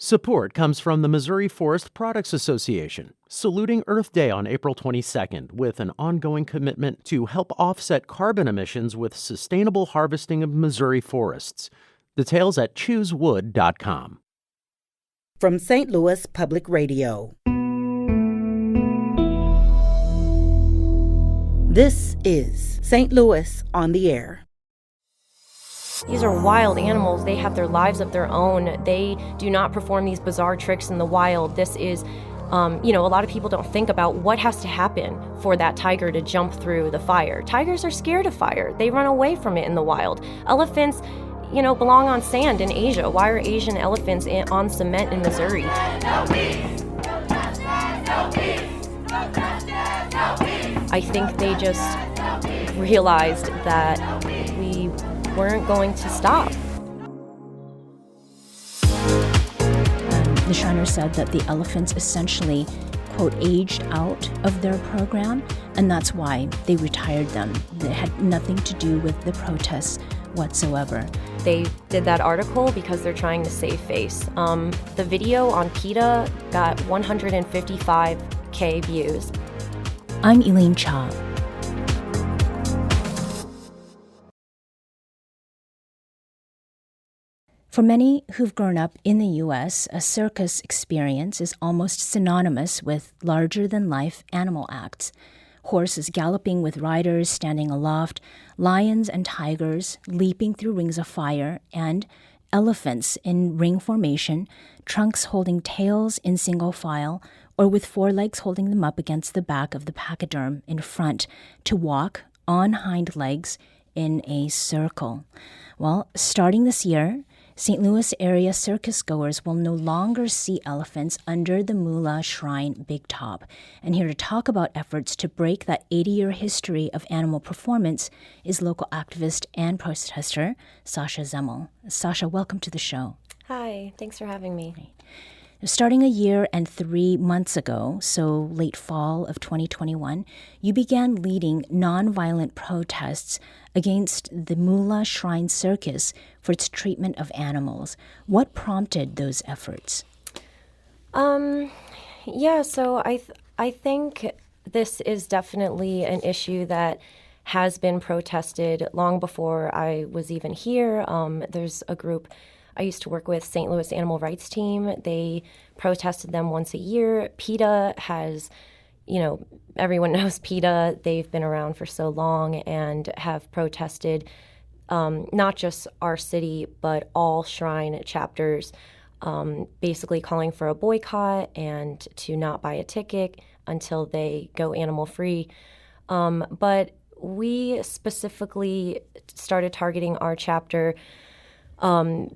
Support comes from the Missouri Forest Products Association, saluting Earth Day on April 22nd with an ongoing commitment to help offset carbon emissions with sustainable harvesting of Missouri forests. Details at choosewood.com. From St. Louis Public Radio. This is St. Louis on the Air. These are wild animals. They have their lives of their own. They do not perform these bizarre tricks in the wild. This is, a lot of people don't think about what has to happen for that tiger to jump through the fire. Tigers are scared of fire. They run away from it in the wild. Elephants, belong on sand in Asia. Why are Asian elephants on cement in Missouri? I think they just realized that we weren't going to stop. The Shriners said that the elephants essentially, quote, aged out of their program, and that's why they retired them. It had nothing to do with the protests whatsoever. They did that article because they're trying to save face. The video on PETA got 155K views. I'm Elaine Cha. For many who've grown up in the U.S., a circus experience is almost synonymous with larger-than-life animal acts. Horses galloping with riders standing aloft, lions and tigers leaping through rings of fire, and elephants in ring formation, trunks holding tails in single file, or with forelegs holding them up against the back of the pachyderm in front to walk on hind legs in a circle. Well, starting this year, St. Louis area circus goers will no longer see elephants under the Moolah Shrine Big Top. And here to talk about efforts to break that 80-year history of animal performance is local activist and protester Sasha Zemmel. Sasha, welcome to the show. Hi, thanks for having me. Starting a year and 3 months ago, so late fall of 2021, you began leading nonviolent protests against the Moolah Shrine Circus for its treatment of animals. What prompted those efforts? So I think this is definitely an issue that has been protested long before I was even here. There's a group I used to work with, St. Louis Animal Rights Team. They protested them once a year. PETA has, everyone knows PETA. They've been around for so long and have protested not just our city, but all Shrine chapters, basically calling for a boycott and to not buy a ticket until they go animal-free. But we specifically started targeting our chapter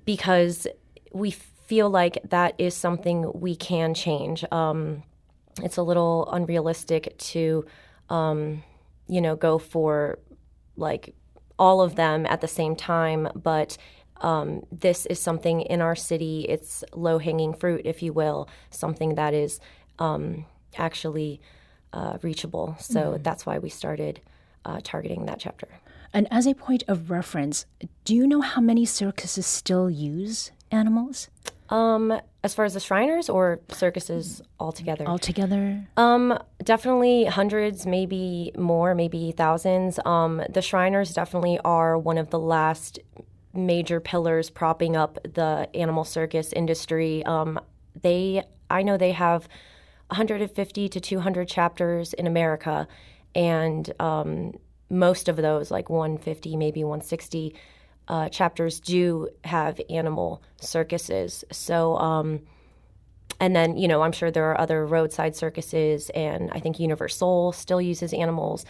because we feel like that is something we can change. It's a little unrealistic to, go for like all of them at the same time, but this is something in our city. It's low-hanging fruit, if you will, something that is actually reachable. So that's why we started targeting that chapter. And as a point of reference, do you know how many circuses still use animals? As far as the Shriners or circuses altogether? Altogether? Definitely hundreds, maybe more, maybe thousands. The Shriners definitely are one of the last major pillars propping up the animal circus industry. I know they have 150 to 200 chapters in America, and most of those, like 150, maybe 160 chapters, do have animal circuses. So, and then, I'm sure there are other roadside circuses, and I think Universal still uses animals.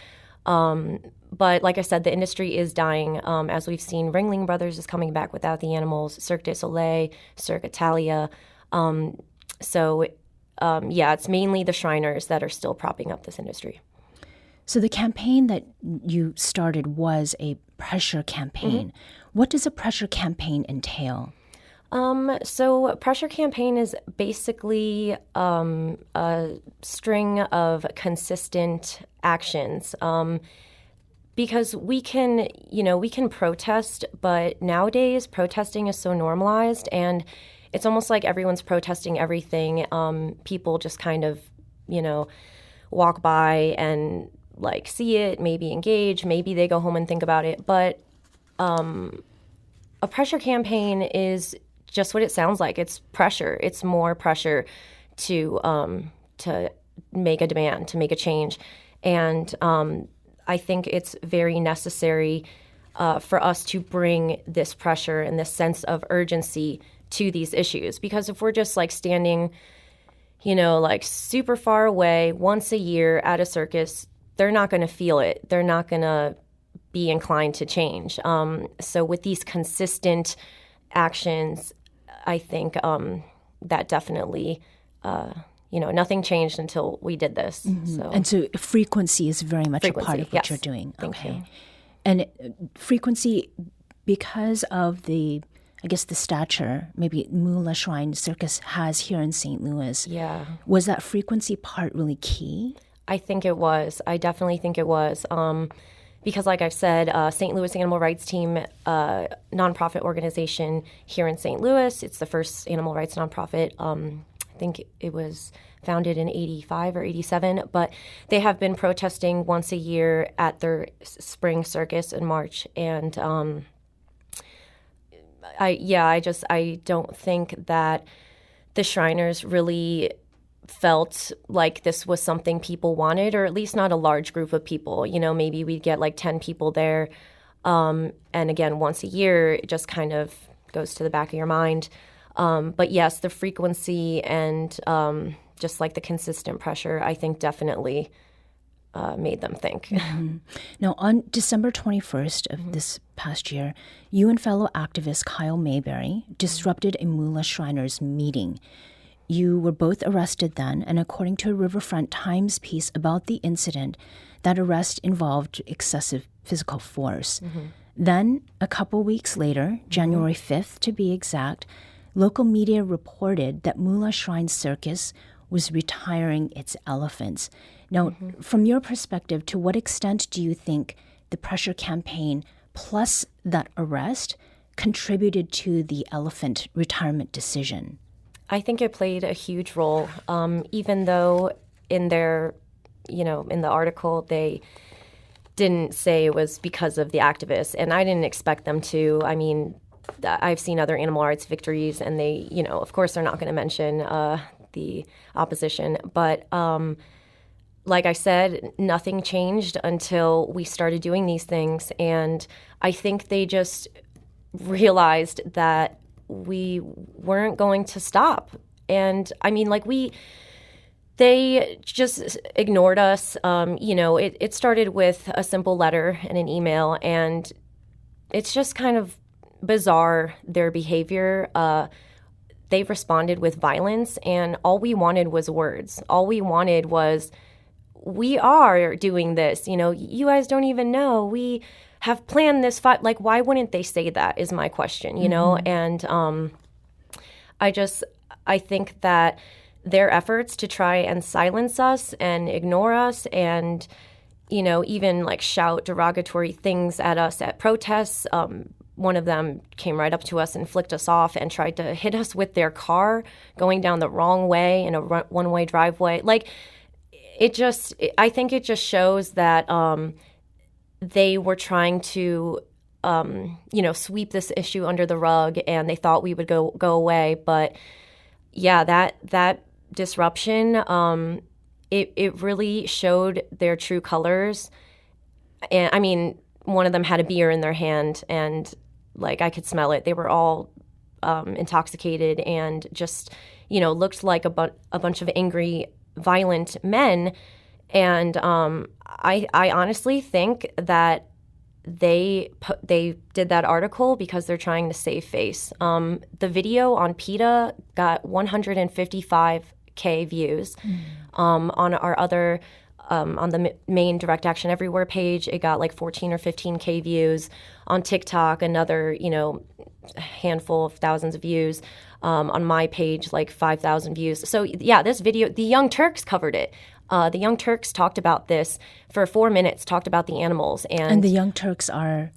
But like I said, the industry is dying. As we've seen, Ringling Brothers is coming back without the animals, Cirque du Soleil, Cirque Italia. It's mainly the Shriners that are still propping up this industry. So the campaign that you started was a pressure campaign. What does a pressure campaign entail? So pressure campaign is basically a string of consistent actions. Because we can protest, but nowadays protesting is so normalized, and it's almost like everyone's protesting everything. People just kind of, walk by and like see it, maybe engage, maybe they go home and think about it. But a pressure campaign is just what it sounds like. It's pressure. It's more pressure to make a demand, to make a change. And I think it's very necessary for us to bring this pressure and this sense of urgency to these issues. Because if we're just like standing, like super far away once a year at a circus, they're not going to feel it. They're not going to be inclined to change. So with these consistent actions, I think that definitely, nothing changed until we did this. So. And so frequency is very much a part of what you're doing. Thank you. And frequency, because of the stature maybe Moolah Shrine Circus has here in St. Louis. Yeah. Was that frequency part really key? I think it was. I definitely think it was. Because like I've said, St. Louis Animal Rights Team, nonprofit organization here in St. Louis. It's the first animal rights nonprofit. I think it was founded in 85 or 87, but they have been protesting once a year at their spring circus in March. And I don't think that the Shriners really felt like this was something people wanted, or at least not a large group of people. Maybe we'd get like 10 people there. And again, once a year, it just kind of goes to the back of your mind. But yes, the frequency and just like the consistent pressure, I think definitely made them think. Mm-hmm. Now, on December 21st of this past year, you and fellow activist Kyle Mayberry disrupted a Moolah Shriners meeting. You were both arrested then, and according to a Riverfront Times piece about the incident, that arrest involved excessive physical force. Then, a couple weeks later, January 5th to be exact, local media reported that Moolah Shrine Circus was retiring its elephants. Now, from your perspective, to what extent do you think the pressure campaign plus that arrest contributed to the elephant retirement decision? I think it played a huge role, even though in their, in the article, they didn't say it was because of the activists, and I didn't expect them to. I mean, I've seen other animal rights victories, and they, of course, they're not going to mention the opposition. But like I said, nothing changed until we started doing these things, and I think they just realized that we weren't going to stop. And I mean, they just ignored us. It started with a simple letter and an email, and it's just kind of bizarre, their behavior. They responded with violence, and all we wanted was words. All we wanted was, we are doing this. You guys don't even know. We have planned this fight. Like, why wouldn't they say that is my question, And I think that their efforts to try and silence us and ignore us and, even like shout derogatory things at us at protests. One of them came right up to us and flicked us off and tried to hit us with their car going down the wrong way in a one-way driveway. I think it just shows that they were trying to, sweep this issue under the rug, and they thought we would go away. But yeah, that disruption, it really showed their true colors. And I mean, one of them had a beer in their hand, and I could smell it. They were all intoxicated and just, looked like a bunch of angry, violent men. And I honestly think that they did that article because they're trying to save face. The video on PETA got 155K views. On our other, on the main Direct Action Everywhere page, it got 14 or 15K views. On TikTok, another, handful of thousands of views. On my page, 5,000 views. So yeah, this video, the Young Turks covered it. The Young Turks talked about this for 4 minutes, talked about the animals. And the Young Turks are?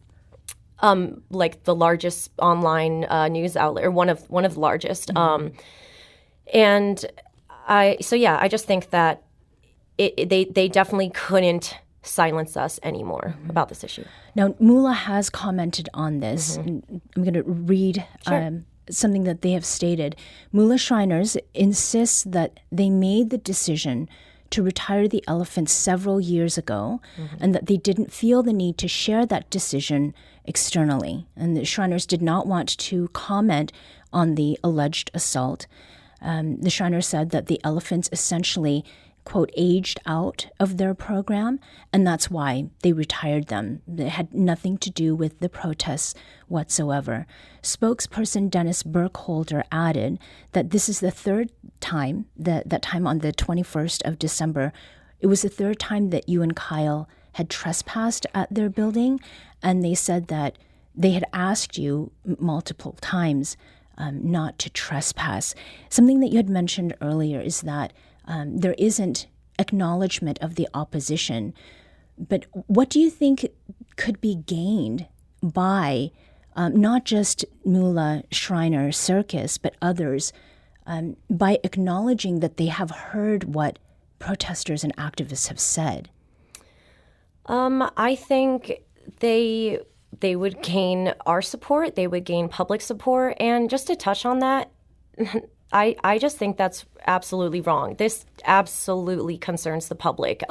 like the largest online news outlet, or one of the largest. And I just think that they definitely couldn't silence us anymore about this issue. Now, Moolah has commented on this. I'm going to read something that they have stated. Moolah Shriners insists that they made the decision to retire the elephants several years ago, and that they didn't feel the need to share that decision externally. And the Shriners did not want to comment on the alleged assault. The Shriners said that the elephants essentially, quote, aged out of their program, and that's why they retired them. It had nothing to do with the protests whatsoever. Spokesperson Dennis Burkholder added that this is the third time, that time on the 21st of December, it was the third time that you and Kyle had trespassed at their building, and they said that they had asked you multiple times not to trespass. Something that you had mentioned earlier is that there isn't acknowledgement of the opposition. But what do you think could be gained by not just Moolah Shriner Circus, but others, by acknowledging that they have heard what protesters and activists have said? I think they would gain our support, they would gain public support, and just to touch on that, I just think that's absolutely wrong. This absolutely concerns the public.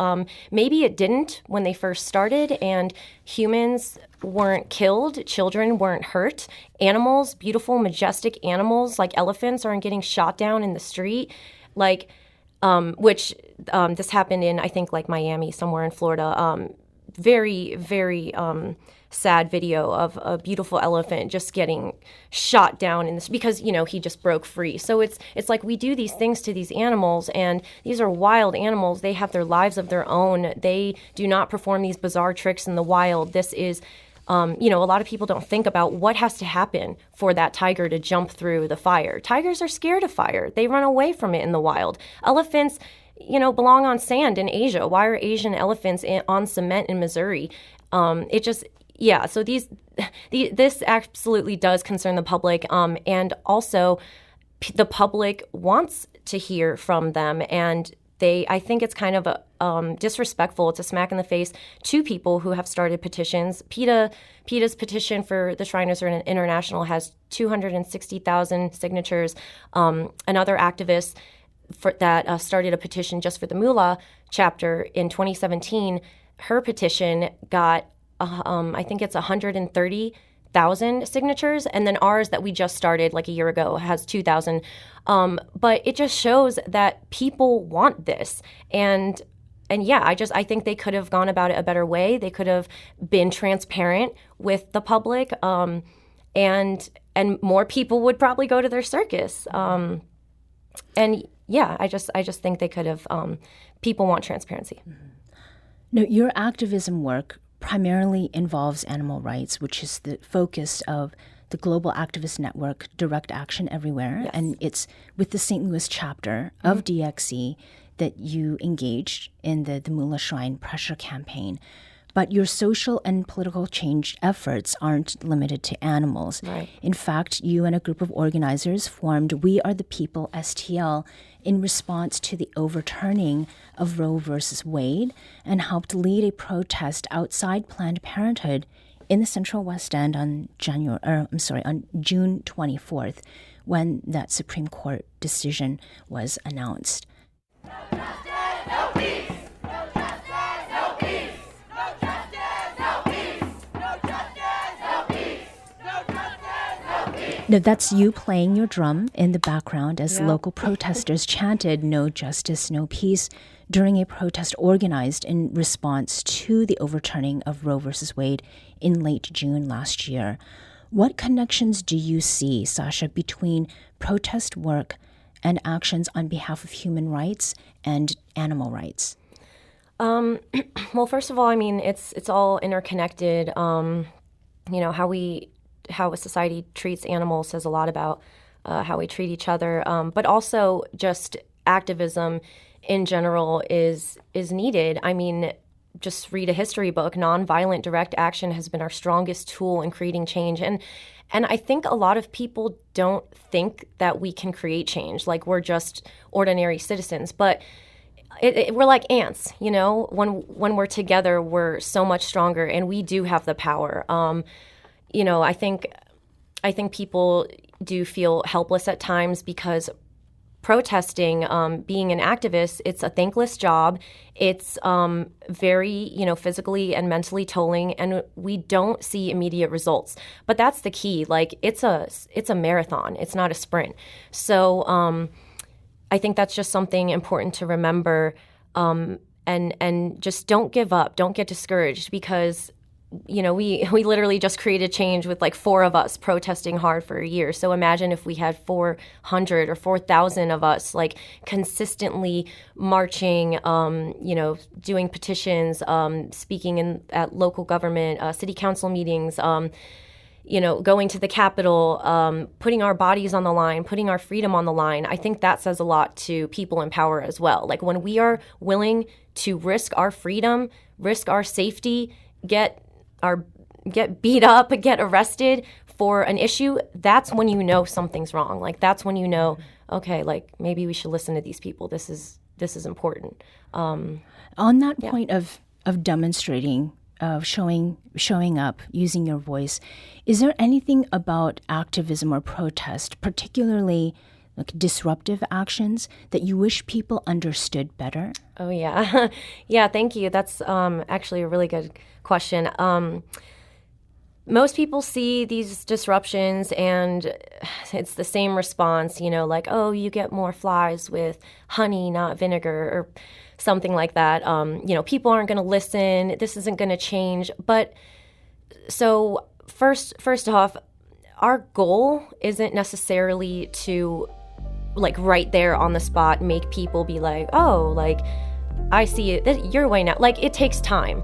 Maybe it didn't when they first started and humans weren't killed, children weren't hurt, animals, beautiful, majestic animals like elephants aren't getting shot down in the street, like, which this happened in, I think, like Miami, somewhere in Florida. Very, very sad video of a beautiful elephant just getting shot down in this because, you know, he just broke free. So it's like we do these things to these animals, and these are wild animals. They have their lives of their own. They do not perform these bizarre tricks in the wild. This is, a lot of people don't think about what has to happen for that tiger to jump through the fire. Tigers are scared of fire. They run away from it in the wild. Elephants, belong on sand in Asia. Why are Asian elephants on cement in Missouri? So this absolutely does concern the public, and also the public wants to hear from them, and I think it's kind of disrespectful. It's a smack in the face to people who have started petitions. PETA's petition for the Shriners International has 260,000 signatures. Another activist that started a petition just for the Moolah chapter in 2017, her petition got I think it's 130,000 signatures, and then ours that we just started like a year ago has 2,000. But it just shows that people want this, and I think they could have gone about it a better way. They could have been transparent with the public, and more people would probably go to their circus. I just think they could have. People want transparency. No, your activism work primarily involves animal rights, which is the focus of the global activist network Direct Action Everywhere. Yes. And it's with the St. Louis chapter of DXE that you engaged in the Moolah Shrine pressure campaign. But your social and political change efforts aren't limited to animals. Right. In fact, you and a group of organizers formed We Are the People STL in response to the overturning of Roe versus Wade, and helped lead a protest outside Planned Parenthood in the Central West End on June 24th, when that Supreme Court decision was announced. No justice, no peace. No justice, no peace. No justice, no peace. No justice, no peace. No justice, no peace. Now, that's you playing your drum in the background as local protesters chanted "No justice, no peace" during a protest organized in response to the overturning of Roe versus Wade in late June last year. What connections do you see, Sasha, between protest work and actions on behalf of human rights and animal rights? Well, first of all, I mean, it's all interconnected. How a society treats animals says a lot about how we treat each other, but also just activism in general is needed. I mean, just read a history book. Nonviolent direct action has been our strongest tool in creating change. And I think a lot of people don't think that we can create change, like we're just ordinary citizens. But we're like ants, you know. When we're together, we're so much stronger, and we do have the power. You know, I think people do feel helpless at times because protesting, being an activist, it's a thankless job. It's very, you know, physically and mentally tolling, and we don't see immediate results. But that's the key. Like it's a marathon. It's not a sprint. So I think that's just something important to remember. And just don't give up. Don't get discouraged because, you know, we literally just created change with like 4 of us protesting hard for a year. So imagine if we had 400 or 4,000 of us like consistently marching, you know, doing petitions, speaking at local government, city council meetings, you know, going to the Capitol, putting our bodies on the line, putting our freedom on the line. I think that says a lot to people in power as well. Like when we are willing to risk our freedom, risk our safety, get beat up, get arrested for an issue, that's when you know something's wrong. Like that's when you know, okay, like maybe we should listen to these people. This is important. On that point of demonstrating, of showing up, using your voice, is there anything about activism or protest, particularly like disruptive actions, that you wish people understood better? Oh yeah, yeah. Thank you. That's actually a really good question. Most people see these disruptions and it's the same response, you know, like, oh, you get more flies with honey, not vinegar, or something like that. You know, people aren't going to listen. This isn't going to change. But so first off, our goal isn't necessarily to like right there on the spot make people be like, oh, like I see it your way now. Like it takes time.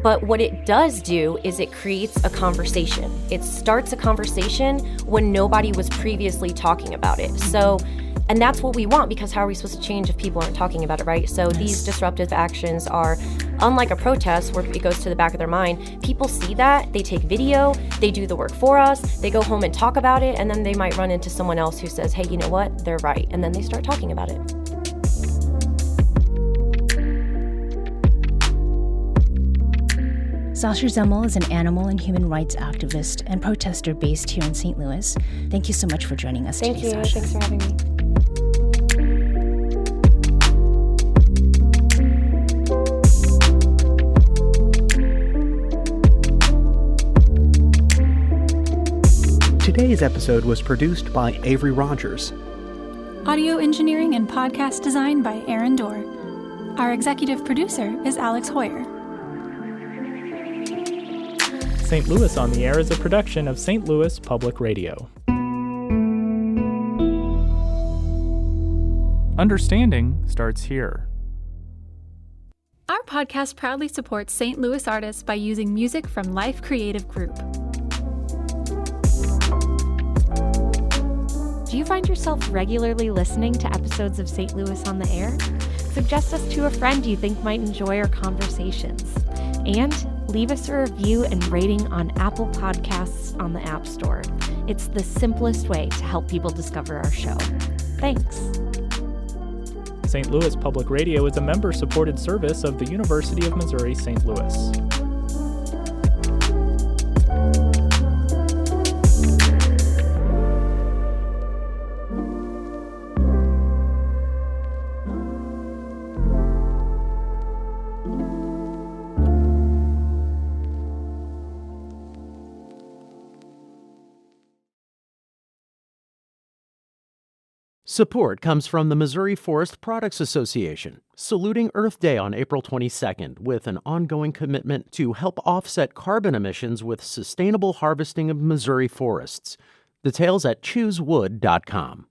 But what it does do is it creates a conversation. It starts a conversation when nobody was previously talking about it. So, and that's what we want, because how are we supposed to change if people aren't talking about it, right? So these disruptive actions are, unlike a protest where it goes to the back of their mind, people see that, they take video, they do the work for us, they go home and talk about it, and then they might run into someone else who says, hey, you know what, they're right. And then they start talking about it. Sasha Zemmel is an animal and human rights activist and protester based here in St. Louis. Thank you so much for joining us today, Sasha. Thanks for having me. Today's episode was produced by Avery Rogers. Audio engineering and podcast design by Aaron Dorr. Our executive producer is Alex Hoyer. St. Louis on the Air is a production of St. Louis Public Radio. Understanding starts here. Our podcast proudly supports St. Louis artists by using music from Life Creative Group. Do you find yourself regularly listening to episodes of St. Louis on the Air? Suggest us to a friend you think might enjoy our conversations. And leave us a review and rating on Apple Podcasts on the App Store. It's the simplest way to help people discover our show. Thanks. St. Louis Public Radio is a member-supported service of the University of Missouri St. Louis. Support comes from the Missouri Forest Products Association, saluting Earth Day on April 22nd with an ongoing commitment to help offset carbon emissions with sustainable harvesting of Missouri forests. Details at choosewood.com.